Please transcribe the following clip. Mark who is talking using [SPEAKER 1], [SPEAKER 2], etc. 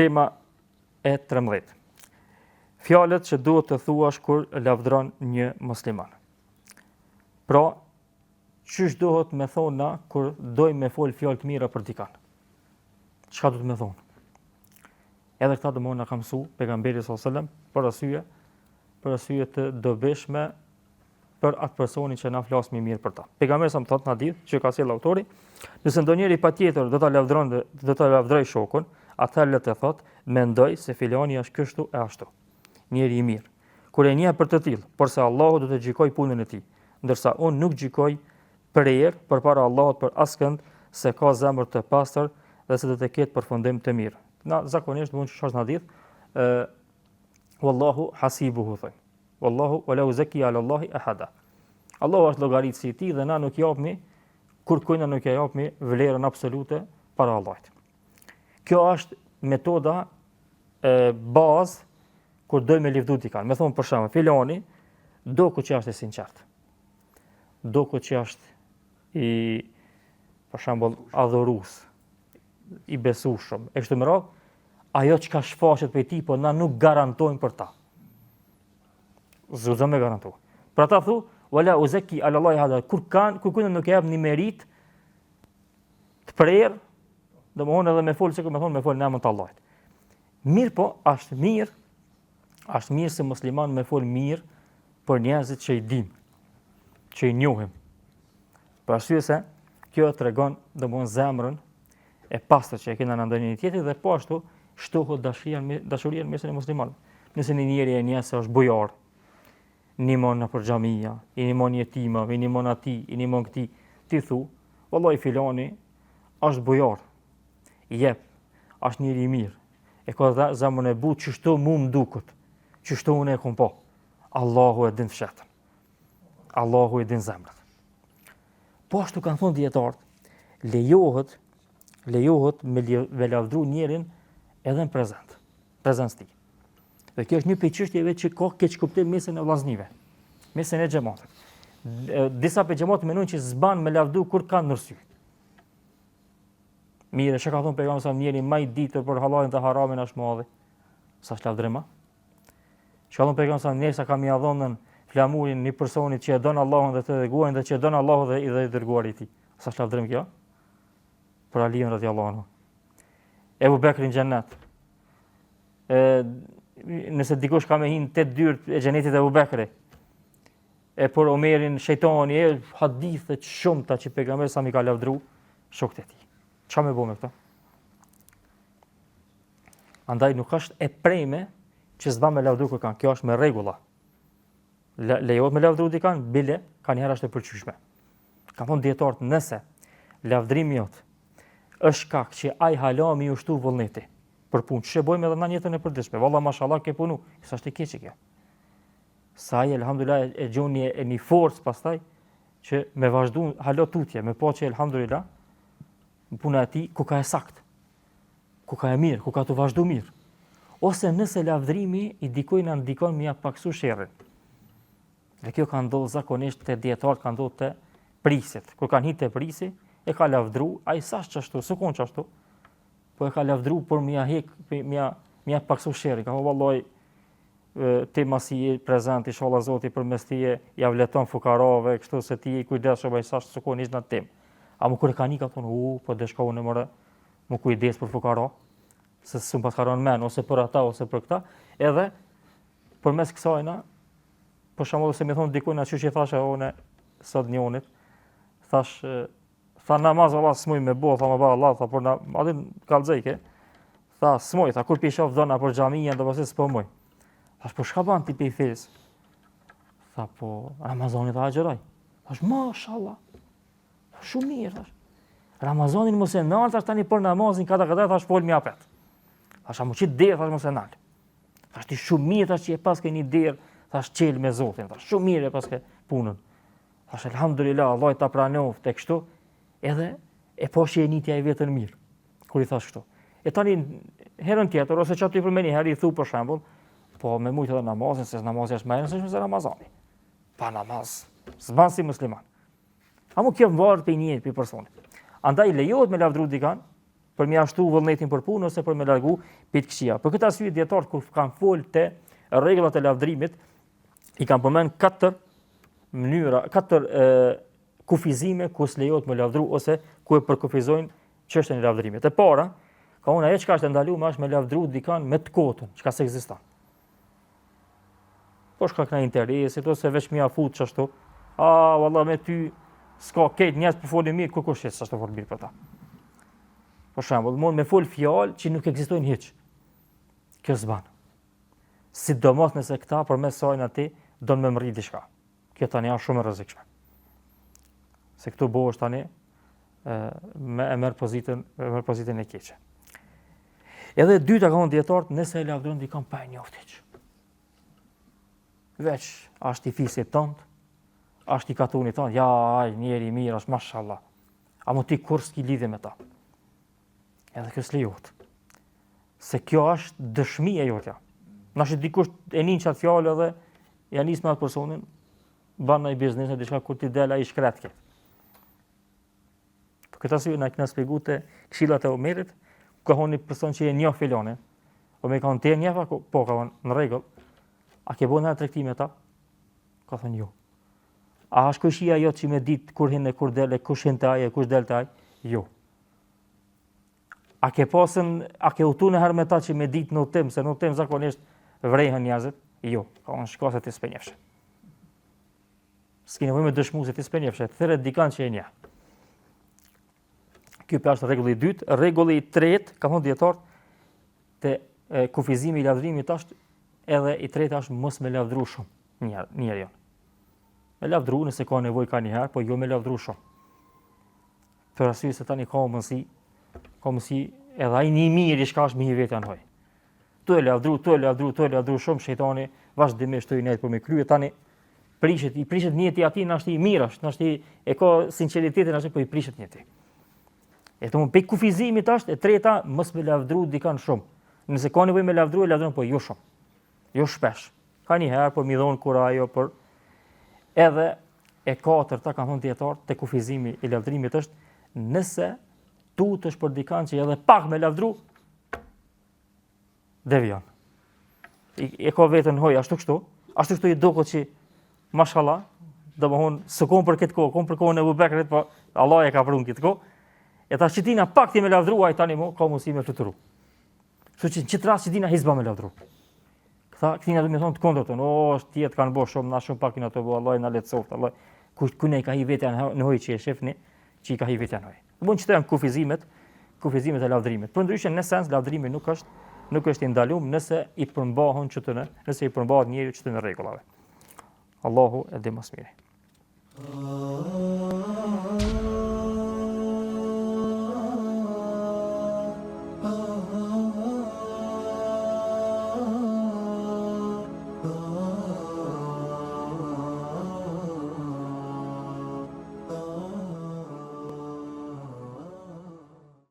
[SPEAKER 1] Tema e 13. Fjalët që duhet të thuash kur lavdron një musliman. Pra, çish duhet me thonë na kur dojmë me fol fjalë të mira për dikën. Çka duhet me thonë? Edhe këta do na ka mësu pejgamberi sallallahu alajhi wasallam për arsye të dobishme për atë personin që na flas më mirë për ta. Pejgamberi sa më thot në hadith që ka sjell autori, nëse ndonjëri patjetër do ta lavdroj shokun, atëherë le të thot, mendoj se filani është kështu e ashtu. Njeri i mirë. Kur e njeh për të tillë, por se Allahu do të gjykoj punën e tij, ndërsa unë nuk gjykoj përpara Allahut për askënd se ka zemër të pastër dhe se do të ketë përfundim të mirë. Na zakonisht mund të shohësh në hadith, wallahu hasibuhu thon. Wallahu wala uzaki ala Allahi ahada. Allahu është llogaritësi i tij dhe na nuk japmi kurkujna nuk ja japmi vlerën absolute para Allahut. Kjo është metoda bazë kur dojmë me lëvdu dikën. Me thonë për shembull, filani doku që është i sinqert. Doku që është i për shembull adhurues, i besueshëm, e kështu me radhë, ajo që ka shfaqet për ti, po na nuk garantojmë për ta. Zë me garantu. Pra ta thu, wala uzaki ala Allahi hada, kur kujna nuk e jap një merit të prerë, domthonë edhe me fol se me fol në emër të Allahut. Mirë po, është mirë se musliman me fol mirë për njerëzit që i dim, që i njohim. Për arsye se kjo tregon domthonë zemrën e pastër që e kena në ndonjë tjetër dhe po ashtu shtohet dashuria mes e muslimanëve. Nëse një njeri e njeh se është bujar, nimon në për xhamia, i nimon jetimave, i nimon atij, i nimon këtij, ti thu, vallahi filani është bujar. Jep, është njeri i mirë. E ka zemrën e butë çështo mu mdukut. Çështo unë e kom po. Allahu e din fshatën. Allahu e din zemrën. Po ashtu kanë thonë dietarët, lejohet me lavdru njerin edhe në prezencë tij. Dhe kjo është një prej çështjeve që ka keq kuptim mesin e vllaznive, mesin e xhamatit. Disa pe xhamat mendojnë që s'ban me lavdru kur kanë nërsy. Mirë, çka ka thonë pejgamberi sa njeri më i ditur për halalin dhe haramin është madhi. Sa lavdrema? Çka thonë pejgamberi sa njeri sa ka mia dhonën flamurin një personit që e don Allahun dhe të dërguarin dhe që e don Allahun dhe i dërguari i tij. Sa lavdrem kjo? Për Aliun radhiyallahu anhu. Ebu Bekri në xhennet. Nëse dikush ka me hinë 8 dyert e xhenetit e Ebu Bekri. E për Omerin shejtani, hadithe shumëta që pejgamberi sa mi ka lavdru shokët e tij. Çfarë më bëmë këta? Andaj nuk është e preme që s'ba me lavdru kërkan. Kjo është me rregulla. Lejohet me lavdru dikën, bile ka njëherë është e pëlqyeshme. Ka thonë dietarët, nëse lavdrimi jot është kaq që ai hala mi ushtu vullneti për punë. Ç'e bëjmë edhe në jetën e përditshme. Valla mashallah ke punu. Sa është e keq kjo. Sa ai elhamdulillah e gjoni e një forcë pastaj që me vazhdu hala tutje, me po që elhamdulillah puna e tij ku ka e sakt. Ku ka e mirë, ku ka të vazhdu mirë. Ose nëse lavdrimi i dikujt na ndikon me ja paksu sherrin. Dhe kjo ka ndodhur zakonisht te dietar, ka ndodhur te prisit. Kur kanë hitë te prisi, e ka lavdru, ai sa çashtu, s'kon çashtu. Po e ka lavdru por mia hek, mia paksu sherrin. Ka vallahi ti masi je prezant inshallah Zoti përmes tije ja vleton fukarave, kështu se ti i kujdesshëm ai sa s'kon ish në tim. A më kur e kanë ka thonë, po dhe shkau në mëre, më kujdes për fukara, se s'u paskaron men, ose për ata, ose për këta, edhe përmes kësajna, për shembull se më thon diku na çuçi thashë unë sot njonit, thash tha namaz valla s'muj me bë, tha më ba Allah, tha por na aty kallxej ke. Tha s'muj, tha kur pi shoh dona për xhamia, do pse s'po muj. Thash po çka ban ti pe fes? Tha po Ramazani tha xheroj. Thash mashallah. Shumë mirë thash. Ramazanin mos e nal, thash tani për namazin kada thash fol mi apet. Thash amu çit der thash mos e nal. Thash ti shumë mirë thash që e pas ke një der, thash çel me Zotin, thash shumë mirë e pas ke punën. Thash elhamdulillah, Allah ta pranoft tek kështu, edhe e poshë e nitja e vetën mirë. Kur i thash kështu. E tani herën tjetër ose çati për meni herë i thu për shembull, po me mujt edhe namazin, se namazi është më e rëndësishme se Ramazani. Pa namaz, s'ban si musliman. Amu kjo varet pe njëri, pe personit. Andaj lejohet me lavdru dikën për mjaftu vullnetin për punë ose për me largu pitkëqësia. Për këtë arsye dietarët kur kanë folë te rregullat e lavdërimit, i kanë përmend 4 mënyra, 4 kufizime ku s'lejohet me lavdëru ose ku e përkufizojnë çështjen e lavdërimit. E para, ka unë ajo çka është ndaluar është me lavdëru dikan me të kotën, çka s'ekziston. Po shkak në interesit ose veç mja fut çashtu. Valla me ty s'ka këtë njerëz po folin mirë, kush është çashtu fol mirë për ta. Për shembull, mund me fol fjalë që nuk ekzistojnë hiç. Kjo s'ban. Sidomos nëse këta përmes saj aty do të më mri diçka. Kjo tani është shumë e rrezikshme. Se këtu bëhesh tani e merr pozitën e keqe. Edhe e dyta ka thonë dietarët, nëse e lavdron dikon pa e njoftë hiç. Veç është i fisit tënd, është i katunit tënd, ja ai njeri i mirë është mashallah. A mo ti kur s'ki lidhje me ta. Edhe kjo s'lejohet. Se kjo është dëshmi e jotja. Nash dikush e nin çat fjalë edhe ja nis me atë personin, ban në biznes diçka kur ti del ai shkret ke. Për këtë arsye na kena shpjeguar te këshillat e Omerit, ka thonë një person që e njeh filonin, o me kanë të njeh, po ka thonë në rregull. A ke bënë tregtim me ta? Ka thonë jo. A është kushia jot që me ditë kur hin e kur del, kush hin te ai, kush del te ai? Jo. A ke udhëtuar herë me ta që me ditë në udhtim, se në udhtim zakonisht vrehen njerëzit? Jo. Ka unë shko se ti s'penjefsh. S'ke nevojë me dëshmu se ti s'penjefsh, thërret dikan që e njeh. Ky është rregulli i dytë. Rregulli i tretë, ka thonë dietar, te kufizimi i lavdërimit është edhe i tretë është mos me lavdëru shumë njeriu. Me lavdëru nëse ka nevojë ka një herë, po jo me lavdëru shumë. Për arsye se tani ka mësi edhe ai një mirë i shka është me i vetë anoj. Tu e lavdëru shumë, shejtani vazhdimisht të i nejtë për me krye, tani i prishet njëti ati në është i mirë është, në është e ka sinceritetin është, po i prishet njëti. E të mund pe kufizimit është, e treta, mos me lavdëru dikan shumë. Nëse ka nevojë me lavdëru, po jo shumë. Jo shpesh. Ka një herë, po mi dhonë kur ajo, por edhe e katërta, kanë thonë dietar, te kufizimi i lavdërimit është, nëse tutesh për dikan që edhe pak me lavdëru, devion. E ka vetën hoj, ashtu kështu i duket që, mashallah, domethënë s'kon për këtë kohë, kon për kohën e Abu Bekrit, po Allah e ka prun këtë kohë. E ta që tina pak ti me lavdëru, ai tani mo ka mundësi me fluturu. Kështu që në çit rast që tina hizba me lavdëru. Këtina do më thonë të kundërtën, është tjetë kanë bërë shumë, na shumë pak na to bo, Allah na lehtësoft, Allah. Ku ne ka hi vetja në hoj që e shefni, që i ka hi vetja në hoj. Mund që të janë kufizimet e lavdërimit. Përndryshe në sens lavdërimi nuk është i ndaluar nëse i përmbahet njeriu çdo në rregullave. Allahu e di më së miri.